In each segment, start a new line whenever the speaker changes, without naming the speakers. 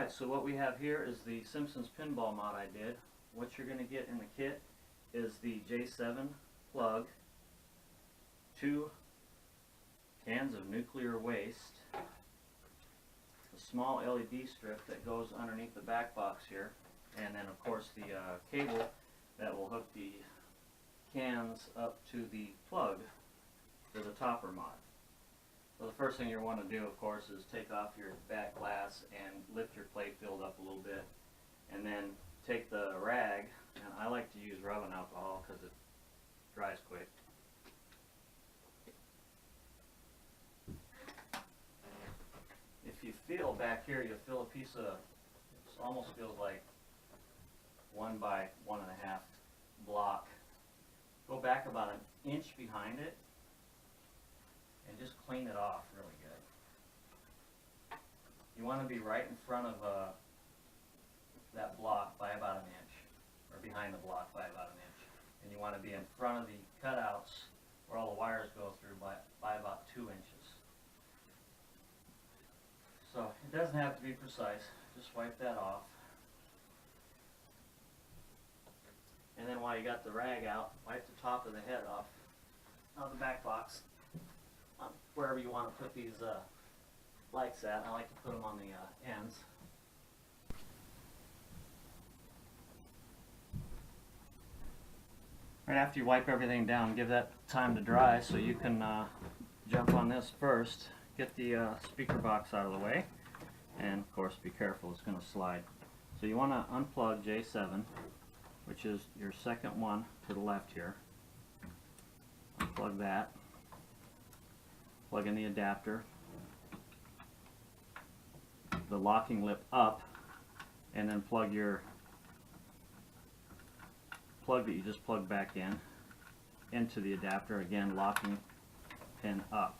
Alright, so what we have here is the Simpsons Pinball mod I did. What you're going to get in the kit is the J7 plug, 2 cans of nuclear waste, a small LED strip that goes underneath the back box here, and then of course the cable that will hook the cans up to the plug for the topper mod. So the first thing you want to do, of course, is take off your back glass and lift your play field up a little bit, and then take the rag, and I like to use rubbing alcohol because it dries quick. If you feel back here, you'll feel a piece of, it almost feels like 1 by 1.5 block. Go back about an inch behind it and just clean it off really good. You want to be right in front of that block by about an inch, or behind the block by about an inch. And you want to be in front of the cutouts where all the wires go through by about 2 inches. So it doesn't have to be precise, just wipe that off. And then while you got the rag out, wipe the top of the head off of the back box. Wherever you want to put these lights at. I like to put them on the ends. Right after you wipe everything down, give that time to dry so you can jump on this first. Get the speaker box out of the way, and of course be careful, it's going to slide. So you want to unplug J7, which is your second one to the left here. Unplug that. Plug in the adapter, the locking lip up, and then plug your plug that you just plugged back in into the adapter, again locking pin up.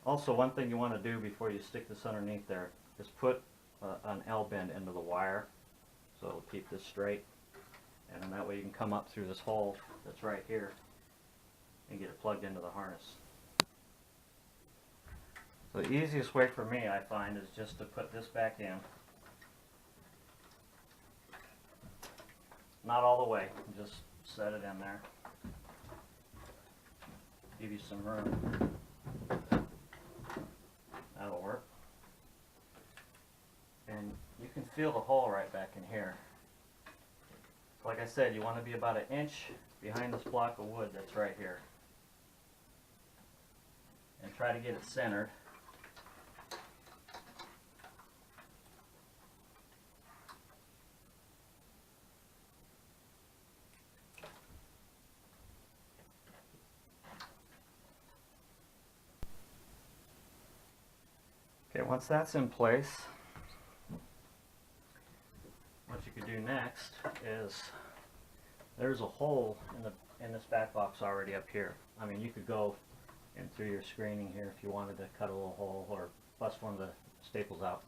Also, one thing you want to do before you stick this underneath there is put an L-bend into the wire so it'll keep this straight, and then that way you can come up through this hole that's right here and get it plugged into the harness. So the easiest way for me, I find, is just to put this back in. Not all the way, just set it in there. Give you some room. That'll work. And you can feel the hole right back in here. Like I said, you want to be about an inch behind this block of wood that's right here. And try to get it centered. Okay, once that's in place, what you could do next is, there's a hole in this back box already up here. I mean, you could go in through your screening here if you wanted to cut a little hole or bust one of the staples out.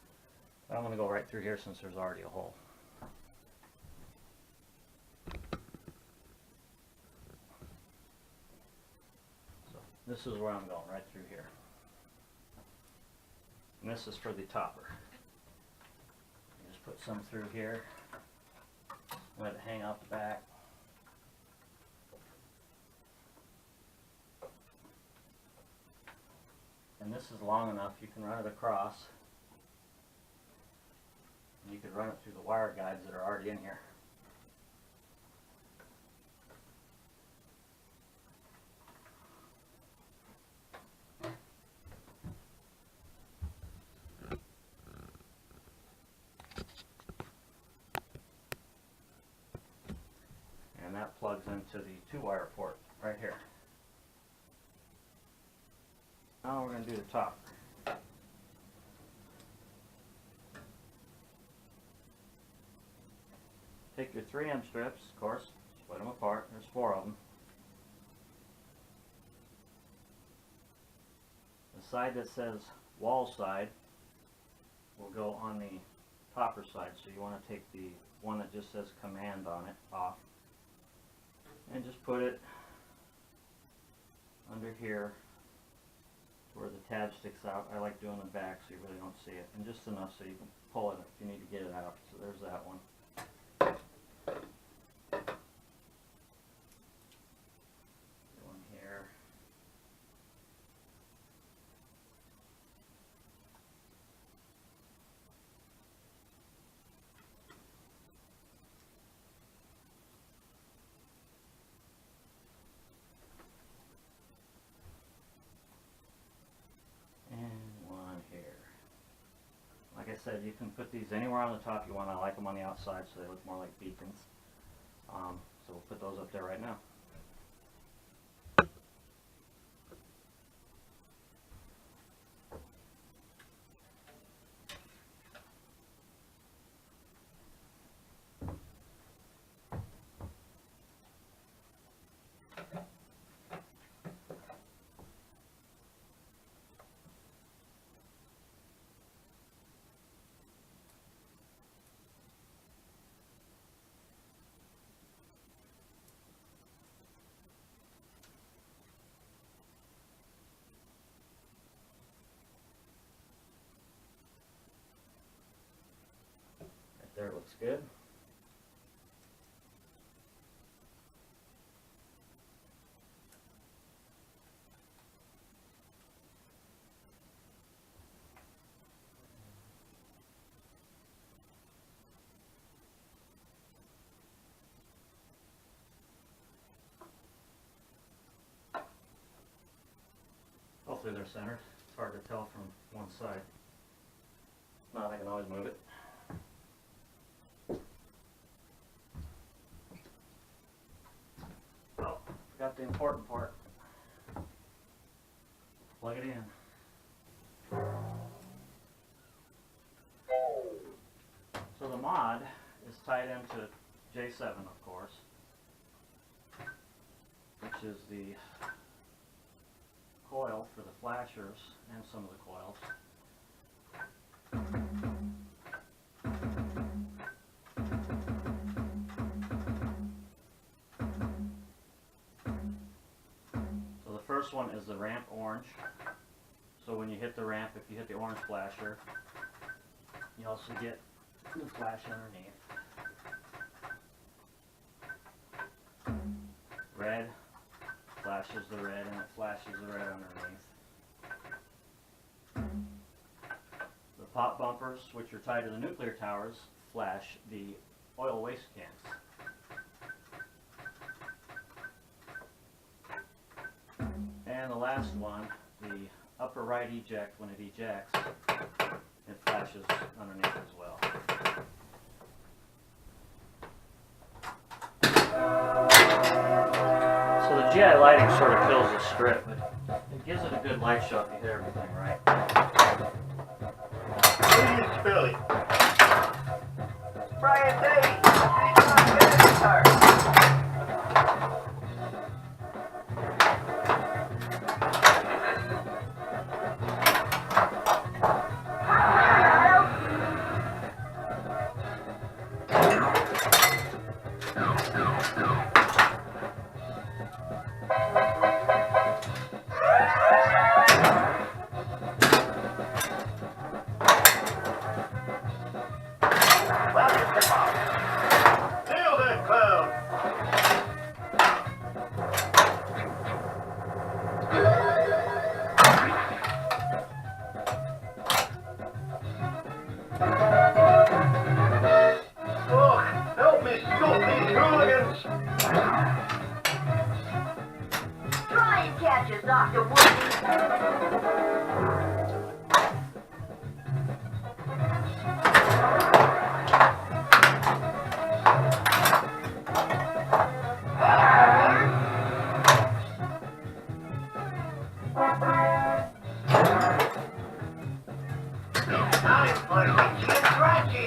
But I'm going to go right through here since there's already a hole. So this is where I'm going, right through here. And this is for the topper. You just put some through here, let it hang out the back. And this is long enough, you can run it across. And you could run it through the wire guides that are already in here. And that plugs into the 2-wire port right here. Now we're going to do the top. Take your 3M strips, of course, split them apart. There's 4 of them. The side that says wall side will go on the topper side, so you want to take the one that just says command on it off. And just put it under here where the tab sticks out. I like doing the back so you really don't see it, and just enough so you can pull it if you need to get it out. So there's that one. One here. Like I said, you can put these anywhere on the top you want. I like them on the outside so they look more like beacons. So we'll put those up there right now. There, it looks good. Hopefully they're centered. It's hard to tell from one side. If not, I can always move it. Got the important part. Plug it in. So the mod is tied into J7, of course, which is the coil for the flashers and some of the coils. First one is the ramp orange. So when you hit the ramp, if you hit the orange flasher, you also get the flash underneath. Red flashes the red and it flashes the red underneath. The pop bumpers, which are tied to the nuclear towers, flash the oil waste cans. And the last one, the upper right eject, when it ejects, it flashes underneath as well. So the GI lighting sort of kills the strip, but it gives it a good light show if you hit everything right.
It's Billy. Brian Day. Guitar. Try and catch us, Dr. Woody. Time for Richie and Scratchy.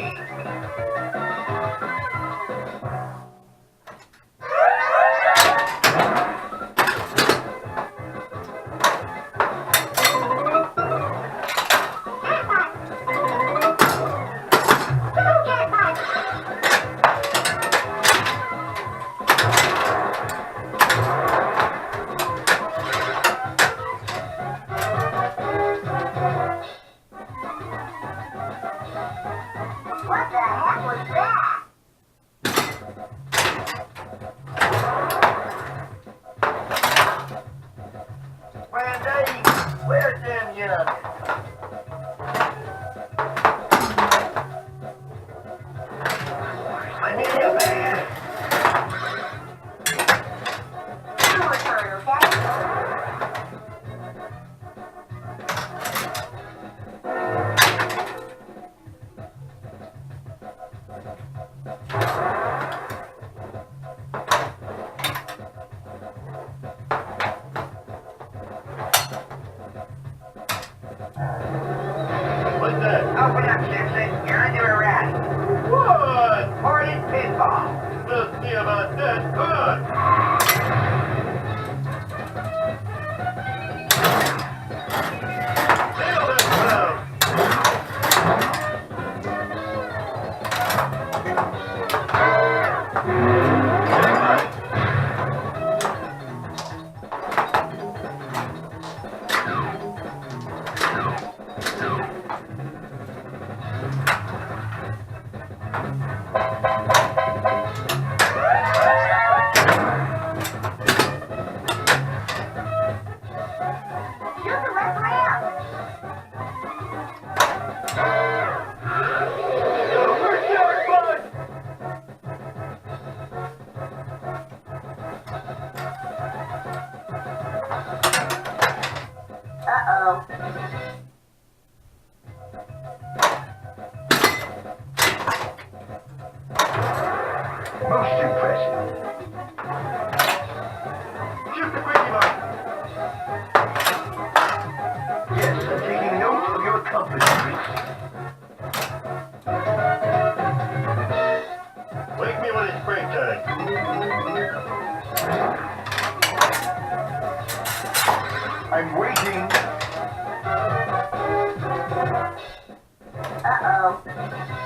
heck was that?
Randy, where's them youngins? I need you, man.
You return, okay?
What's that?
Open up, Simpson. You're under arrest.
What?
Party pinball.
We'll see about that. Good. Nail that clown.
Use the left ramp.
Where's your bud?
Uh-oh.
Most impressive. Shoot the quickie mark. Yes, I'm taking note of your accomplishments. Wake me when it's break time. I'm waiting.
Uh-oh.